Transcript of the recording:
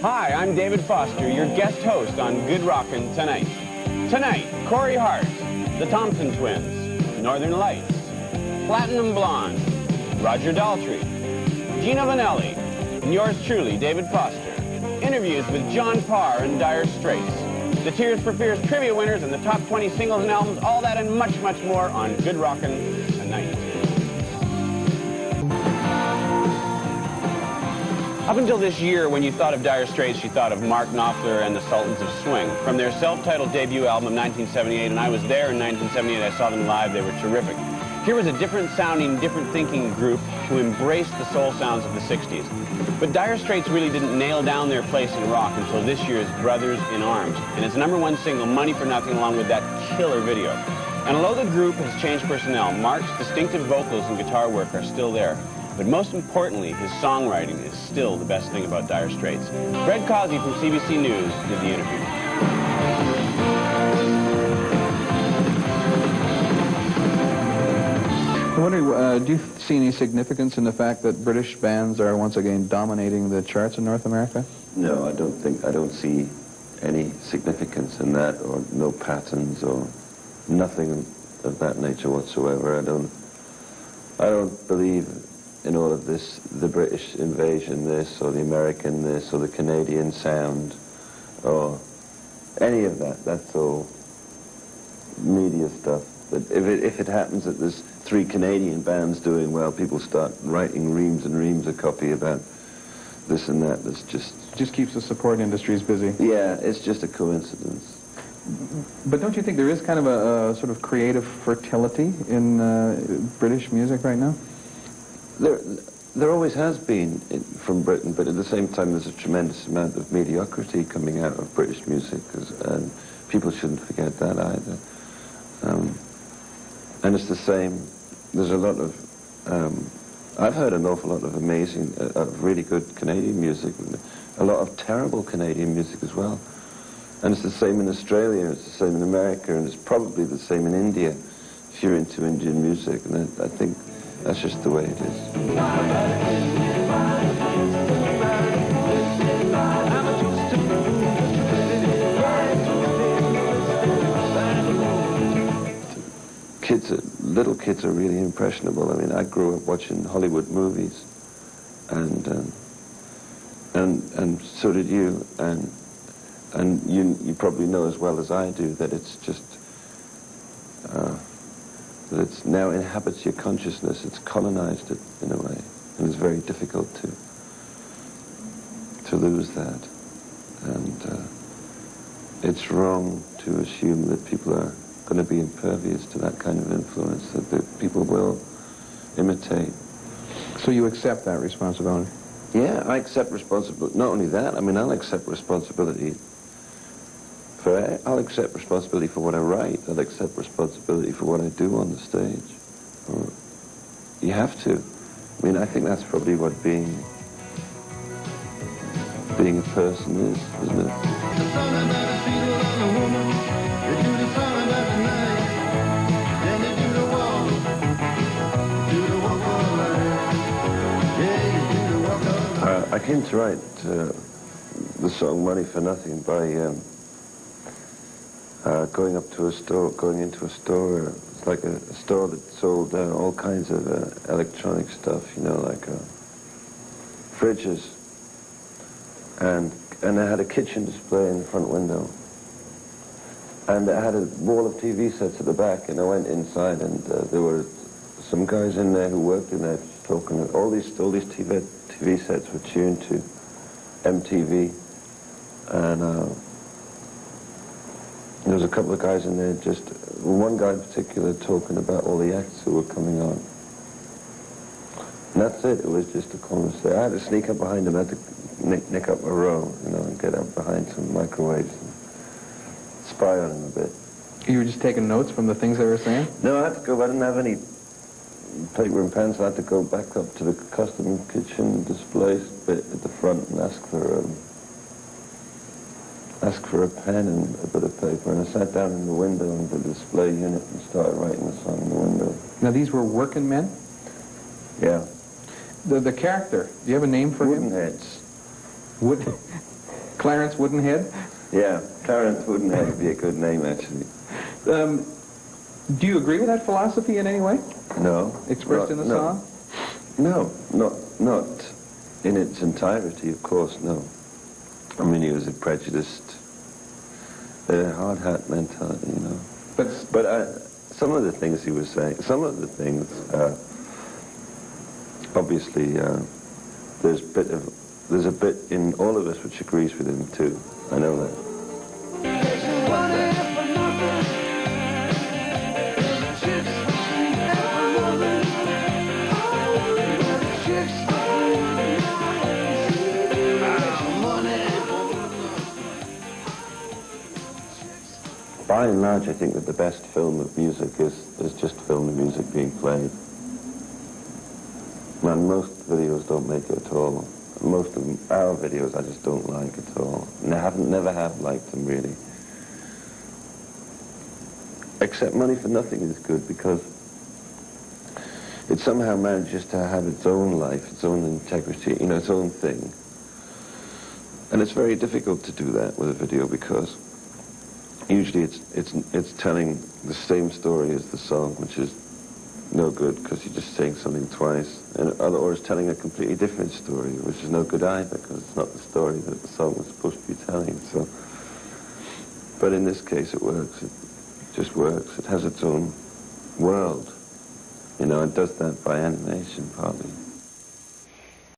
Hi, I'm David Foster, your guest host on Good Rockin' tonight. Tonight, Corey Hart, the Thompson Twins, Northern Lights, Platinum Blonde, Roger Daltrey, Gina Vanelli, and yours truly, David Foster. Interviews with John Parr and Dire Straits. The Tears for Fears trivia winners and the top 20 singles and albums, all that and much, much more on Good Rockin' tonight. Up until this year, when you thought of Dire Straits, you thought of Mark Knopfler and the Sultans of Swing. From their self-titled debut album in 1978, and I was there in 1978, I saw them live, they were terrific. Here was a different sounding, different thinking group who embraced the soul sounds of the 60s. But Dire Straits really didn't nail down their place in rock until this year's Brothers in Arms, and its #1 single, Money for Nothing, along with that killer video. And although the group has changed personnel, Mark's distinctive vocals and guitar work are still there. But most importantly, his songwriting is still the best thing about Dire Straits. Fred Causey from CBC News did the interview. I'm wondering, do you see any significance in the fact that British bands are once again dominating the charts in North America? No, I don't see any significance in that, or no patterns, or nothing of that nature whatsoever. I don't believe in all of this, the British invasion this, or the American this, or the Canadian sound, or any of that. That's all media stuff. But if it happens that there's 3 Canadian bands doing well, people start writing reams and reams of copy about this and that. That's just keeps the support industries busy. Yeah, it's just a coincidence. But don't you think there is kind of a sort of creative fertility in British music right now? There always has been from Britain, but at the same time there's a tremendous amount of mediocrity coming out of British music, and people shouldn't forget that either. And it's the same, there's a lot of, I've heard an awful lot of amazing, really good Canadian music, a lot of terrible Canadian music as well. And it's the same in Australia, it's the same in America, and it's probably the same in India, if you're into Indian music, and I think that's just the way it is. Little kids are really impressionable. I mean, I grew up watching Hollywood movies, and so did you, and you probably know as well as I do that it's just that it now inhabits your consciousness. It's colonized it in a way, and it's very difficult to lose that. And it's wrong to assume that people are going to be impervious to that kind of influence, that people will imitate. So you accept that responsibility? Yeah, I accept responsibility. Not only that, I mean, I'll accept responsibility for what I write. I'll accept responsibility for what I do on the stage. You have to. I mean, I think that's probably what being a person is, isn't it? I came to write the song "Money for Nothing" by going into a store. It's like a store that sold all kinds of electronic stuff, you know, like fridges, and they had a kitchen display in the front window, and it had a wall of TV sets at the back. And I went inside, and there were some guys in there who worked in there talking. All these TV sets were tuned to MTV, and there was a couple of guys in there, one guy in particular talking about all the acts who were coming on. And that's it. It was just a conversation. I had to sneak up behind him. I had to nick up a row, you know, and get up behind some microwaves and spy on him a bit. You were just taking notes from the things they were saying? No, I had to go. I didn't have any paper and pens. I had to go back up to the custom kitchen display bit at the front and ask for a pen and a bit of paper. And I sat down in the window in the display unit and started writing the song in the window. Now, these were working men? Yeah. The character, do you have a name for him? Woodenheads. Clarence Woodenhead? Yeah, Clarence Woodenhead would be a good name, actually. Do you agree with that philosophy in any way? No. Expressed in the song? No, not in its entirety, of course, no. I mean, he was a prejudiced, hard hat mentality, you know. But some of the things he was saying, some of the things, obviously, there's a bit in all of us which agrees with him too. I know that. By and large, I think that the best film of music is just film of music being played. Man, most videos don't make it at all. Most of our videos I just don't like at all. And I never have liked them, really. Except Money for Nothing is good because it somehow manages to have its own life, its own integrity, you know, its own thing. And it's very difficult to do that with a video because usually it's telling the same story as the song, which is no good because you're just saying something twice, or it's telling a completely different story, which is no good either because it's not the story that the song was supposed to be telling. So, but in this case, it works. It just works. It has its own world. You know, it does that by animation, probably.